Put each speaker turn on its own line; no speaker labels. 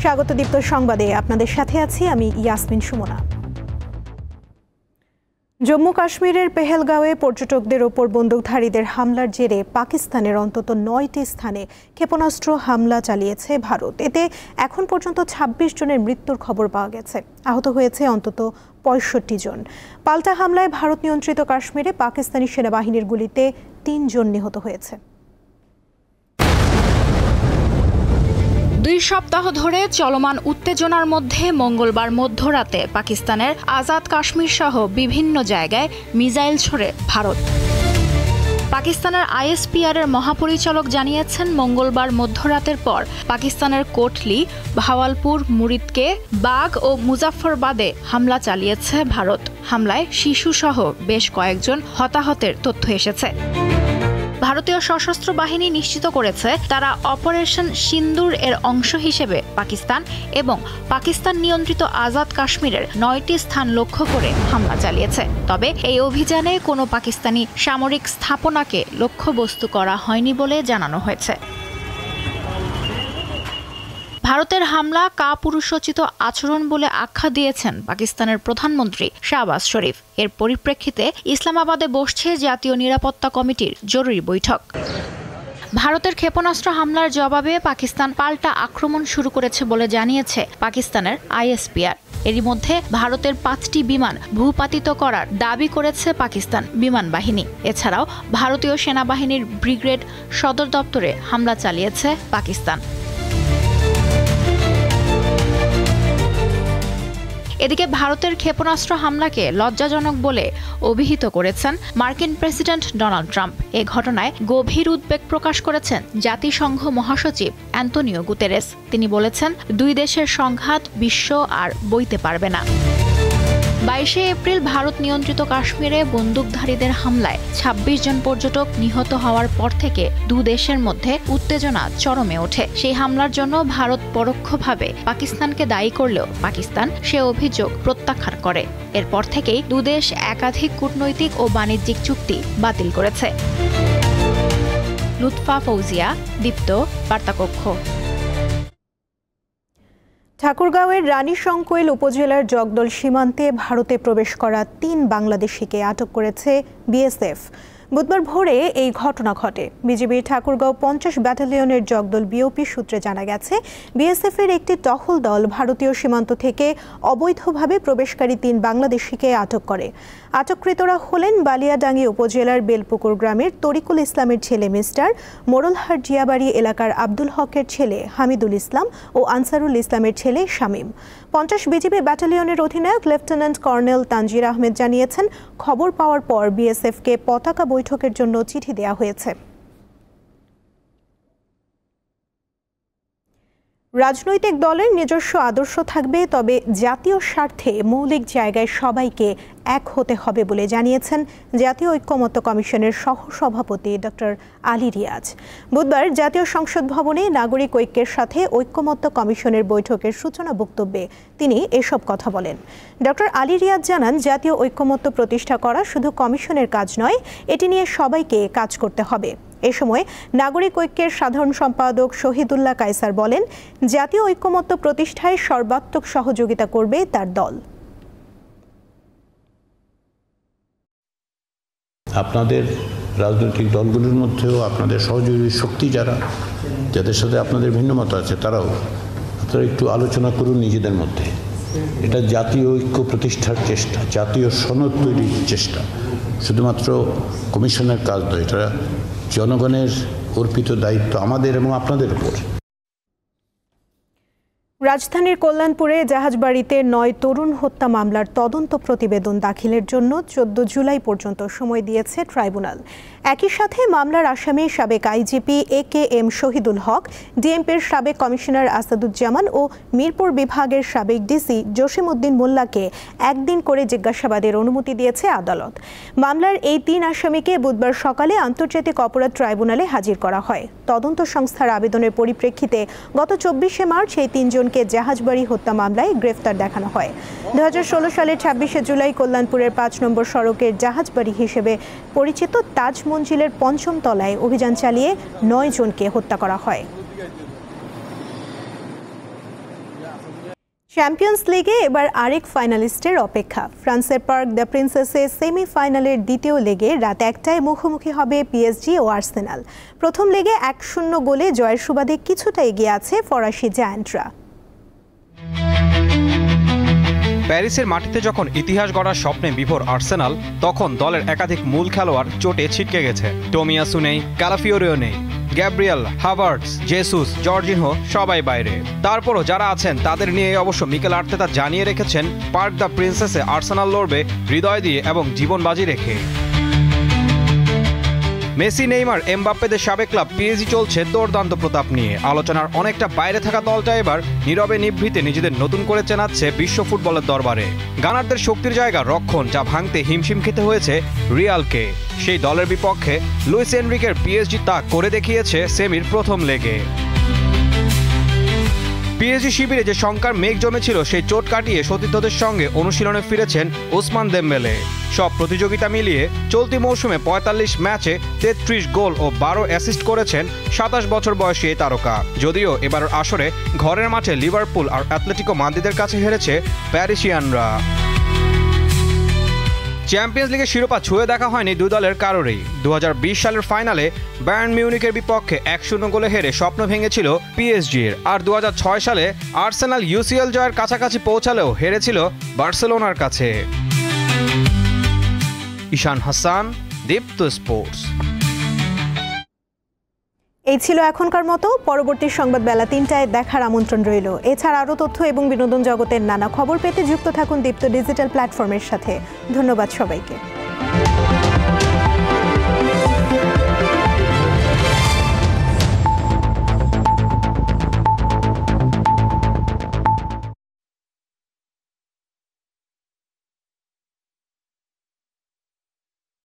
স্বাগত দীপ্ত সংবাদে আপনাদের সাথে আছি আমি ইয়াসমিন সুমনা। জম্মু কাশ্মীরের পেহেলগাঁওয়ে পর্যটকদের ওপর বন্দুকধারীদের হামলার জেরে পাকিস্তানের অন্তত ৯টি স্থানে ক্ষেপণাস্ত্র হামলা চালিয়েছে ভারত। এতে এখন পর্যন্ত ২৬ জনের মৃত্যুর খবর পাওয়া গেছে। আহত হয়েছে অন্তত ৬৫ জন। পাল্টা হামলায় ভারত নিয়ন্ত্রিত কাশ্মীরে পাকিস্তানি সেনাবাহিনীর গুলিতে ৩ জন নিহত হয়েছে।
২ সপ্তাহ ধরে চলমান উত্তেজনার মধ্যে মঙ্গলবার মধ্যরাতে পাকিস্তানের আজাদ কাশ্মীর সহ বিভিন্ন জায়গায় মিসাইল ছোড়ে ভারত। পাকিস্তানের ISPR এর মহাপরিচালক জানিয়েছেন, মঙ্গলবার মধ্যরাতের পর পাকিস্তানের কোটলি, ভাওয়ালপুর, মুরিদকে, বাগ ও মুজাফফরবাদে হামলা চালিয়েছে ভারত। হামলায় শিশুসহ বেশ কয়েকজন হতাহতের তথ্য এসেছে। ভারতীয় সশস্ত্র বাহিনী নিশ্চিত করেছে তারা অপারেশন সিন্দুর এর অংশ হিসেবে পাকিস্তান এবং পাকিস্তান নিয়ন্ত্রিত আজাদ কাশ্মীরের ৯টি স্থান লক্ষ্য করে হামলা চালিয়েছে। তবে এই অভিযানে কোনো পাকিস্তানি সামরিক স্থাপনাকে লক্ষ্যবস্তু করা হয়নি বলে জানানো হয়েছে। ভারতের হামলা কাপুরুষোচিত আচরণ বলে আখ্যা দিয়েছেন পাকিস্তানের প্রধানমন্ত্রী শাহবাজ শরীফ। এর পরিপ্রেক্ষিতে ইসলামাবাদে বসছে জাতীয় নিরাপত্তা কমিটির জরুরি বৈঠক। ভারতের ক্ষেপণাস্ত্র হামলার জবাবে পাকিস্তান পাল্টা আক্রমণ শুরু করেছে বলে জানিয়েছে পাকিস্তানের ISPR। এরই মধ্যে ভারতের 5টি বিমান ভূপাতিত করার দাবি করেছে পাকিস্তান বিমান বাহিনী। এছাড়াও ভারতীয় সেনাবাহিনীর ব্রিগেড সদর দপ্তরে হামলা চালিয়েছে পাকিস্তান। এদিকে ভারতের ক্ষেপণাস্ত্র হামলাকে লজ্জাজনক বলে অভিহিত করেছেন মার্কিন প্রেসিডেন্ট ডোনাল্ড ট্রাম্প। এ ঘটনায় গভীর উদ্বেগ প্রকাশ করেছেন জাতিসংঘ মহাসচিব অ্যান্তোনিও গুতেরেস। তিনি বলেছেন, 2 দেশের সংঘাত বিশ্ব আর বইতে পারবে না। 22শে এপ্রিল ভারত নিয়ন্ত্রিত কাশ্মীরে বন্দুকধারীদের হামলায় ২৬ জন পর্যটক নিহত হওয়ার পর থেকে 2 দেশের মধ্যে উত্তেজনা চরমে ওঠে। সেই হামলার জন্য ভারত পরোক্ষভাবে পাকিস্তানকে দায়ী করলেও পাকিস্তান সে অভিযোগ প্রত্যাখ্যান করে। এরপর থেকেই 2 দেশ একাধিক কূটনৈতিক ও বাণিজ্যিক চুক্তি বাতিল করেছে। লুৎফা ফৌজিয়া, দীপ্ত, বার্তাকক্ষ।
ঠাকুরগাঁওয়ের রানীশংকৈল উপজেলার জগদল সীমান্তে ভারতে প্রবেশ করা 3 বাংলাদেশিকে আটক করেছে BSF। বুধবার ভোরে এই ঘটনা ঘটে। বিজিবির ঠাকুরগাঁও 50 ব্যাটালিয়নের জগদল BOP সূত্রে জানা গেছে, BSF এর একটি টহল দল ভারতীয় সীমান্ত থেকে অবৈধভাবে প্রবেশকারী 3 বাংলাদেশিকে আটক করে। আটককৃতরা হলেন বালিয়াডাঙ্গি উপজেলার বেলপুকুর গ্রামের তরিকুল ইসলামের ছেলে মিস্টার, মোড়লহাট জিয়াবাড়ি এলাকার আব্দুল হকের ছেলে হামিদুল ইসলাম ও আনসারুল ইসলামের ছেলে শামীম। 50 বিজিবি ব্যাটালিয়নের অধিনায়ক লেফটেন্যান্ট কর্নেল তানজির আহমেদ জানিয়েছেন, খবর পাওয়ার পর BSF-কে পতাকা বৈঠকের জন্য চিঠি দেওয়া হয়েছে। রাজনৈতিক দলের নিজস্ব আদর্শ থাকবে, তবে জাতীয় স্বার্থে মৌলিক জায়গায় সবাইকে এক হতে হবে বলে জানিয়েছেন জাতীয় ঐক্যমত্য কমিশনের সহসভাপতি ডক্টর আলী রিয়াজ। বুধবার জাতীয় সংসদ ভবনে নাগরিক ঐক্যের সাথে ঐক্যমত্য কমিশনের বৈঠকের সূচনা বক্তব্যে তিনি এসব কথা বলেন। ডক্টর আলী রিয়াজ জানান, জাতীয় ঐক্যমত্য প্রতিষ্ঠা করা শুধু কমিশনের কাজ নয়, এটি নিয়ে সবাইকে কাজ করতে হবে। এ সময় নাগরিক ঐক্যের সাধারণ সম্পাদক শহীদুল্লাহ কায়সার বলেন, জাতীয় ঐক্যমত্য প্রতিষ্ঠায় সর্বাত্মক সহযোগিতা করবে তার দল।
আপনাদের রাজনৈতিক দলগুলোর মধ্যেও আপনাদের সহযোগী শক্তি যাদের সাথে আপনাদের ভিন্ন মত আছে, তারাও আপনারা একটু আলোচনা করুন নিজেদের মধ্যে। এটা জাতীয় ঐক্য প্রতিষ্ঠার চেষ্টা, জাতীয় সনদ তৈরির চেষ্টা, শুধুমাত্র কমিশনের কাজ নয়, এটা জনগণের অর্পিত দায়িত্ব আমাদের এবং আপনাদের উপর।
রাজধানীর কল্যাণপুরে জাহাজবাড়িতে 9 তরুণ হত্যা মামলার তদন্ত প্রতিবেদন দাখিলের জন্য 14 জুলাই পর্যন্ত সময় দিয়েছে ট্রাইব্যুনাল। একই সাথে মামলার আসামি সাবেক IGP AKM শহীদুল হক, ডিএমপির সাবেক কমিশনার আসাদুজ্জামান ও মিরপুর বিভাগের সাবেক DC জসিমউদ্দিন মোল্লাকে 1 দিন করে জিজ্ঞাসাবাদের অনুমতি দিয়েছে আদালত। মামলার এই 3 আসামিকে বুধবার সকালে আন্তর্জাতিক অপরাধ ট্রাইব্যুনালে হাজির করা হয়। তদন্ত সংস্থার আবেদনের পরিপ্রেক্ষিতে গত 24শে মার্চ এই 3 জনকে জাহাজবাড়ি হত্যা মামলায় গ্রেফতার দেখানো হয়। 2016 সালের 26শে জুলাই কল্যাণপুরের 5 নম্বর সড়কের জাহাজবাড়ি হিসেবে পরিচিত তাজ মঞ্জিলের 5ম তলায় অভিযান চালিয়ে 9 জনকে হত্যা করা হয়। চ্যাম্পিয়ন্স লিগে এবার আরেক ফাইনালিস্টের অপেক্ষা। ফ্রান্সের পার্ক দ্য প্রিন্সেসে সেমিফাইনালের দ্বিতীয় লেগে রাত ১টায় মুখোমুখি হবে পিএসজি ও আর্সেনাল। প্রথম লেগে ১-০ গোলে জয়ের সুবাদে কিছুটা এগিয়ে আছে ফরাসি জায়ান্টরা।
প্যারিসের মাটিতে যখন ইতিহাস গড়ার স্বপ্নে বিভোর আর্সেনাল, তখন দলের একাধিক মূল খেলোয়াড় চোটে ছিটকে গেছে। টোমিয়াসু নেই, ক্যালাফিওরিও নেই, গ্যাব্রিয়েল, হাভার্টস, জেসুস, জর্জিনহো সবাই বাইরে। তারপরও যারা আছেন তাদের নিয়ে অবশ্য মিকেল আর্তেতা জানিয়ে রেখেছেন পার্ক দ্য প্রিন্সেসে আর্সেনাল লড়বে হৃদয় দিয়ে এবং জীবন বাজি রেখে। মেসি, নেইমার, এমবাপ্পেদের সাবেক ক্লাব পিএসজি চলছে দুর্দান্ত প্রতাপ নিয়ে। আলোচনার অনেকটা বাইরে থাকা দলটা এবার নীরবে নিভৃতে নিজেদের নতুন করে চেনাচ্ছে বিশ্ব ফুটবলের দরবারে। গানারদের শক্তির জায়গা রক্ষণ, যা ভাঙতে হিমশিম খেতে হয়েছে রিয়ালকে। সেই দলের বিপক্ষে লুইস এনরিকের পিএসজি তা করে দেখিয়েছে সেমির প্রথম লেগে। পিএসজি শিবিরে যে শঙ্কার মেঘ জমেছিল, সেই চোট কাটিয়ে সতীর্থদের সঙ্গে অনুশীলনে ফিরেছেন ওসমান দেমবেলে। সব প্রতিযোগিতা মিলিয়ে চলতি মৌসুমে ৪৫ ম্যাচে ৩৩ গোল ও ১২ অ্যাসিস্ট করেছেন ২৭ বছর বয়সী এই তারকা। যদিও এবারের আসরে ঘরের মাঠে লিভারপুল আর অ্যাটলেটিকো মাদ্রিদের কাছে হেরেছে প্যারিসিয়ানরা। চ্যাম্পিয়ন্স লিগের শিরোপা ছুঁয়ে দেখা হয়নি দুই দলের কারোরই। ২০২০ সালের ফাইনালে বায়ার্ন মিউনিখের বিপক্ষে ১-০ গোলে হেরে স্বপ্ন ভেঙেছিল পিএসজির। আর ২০০৬ সালে আর্সেনাল ইউসিএল জয়ের কাছাকাছি পৌঁছালেও হেরেছিল বার্সেলোনার কাছে। ঈশান হাসান, দীপ্ত স্পোর্টস।
এই ছিল এখনকার মতো। পরবর্তী সংবাদ বেলা ৩টায় দেখার আমন্ত্রণ রইল। এছাড়া আরও তথ্য এবং বিনোদন জগতের নানা খবর পেতে যুক্ত থাকুন দীপ্ত ডিজিটাল প্ল্যাটফর্মের সাথে। ধন্যবাদ সবাইকে।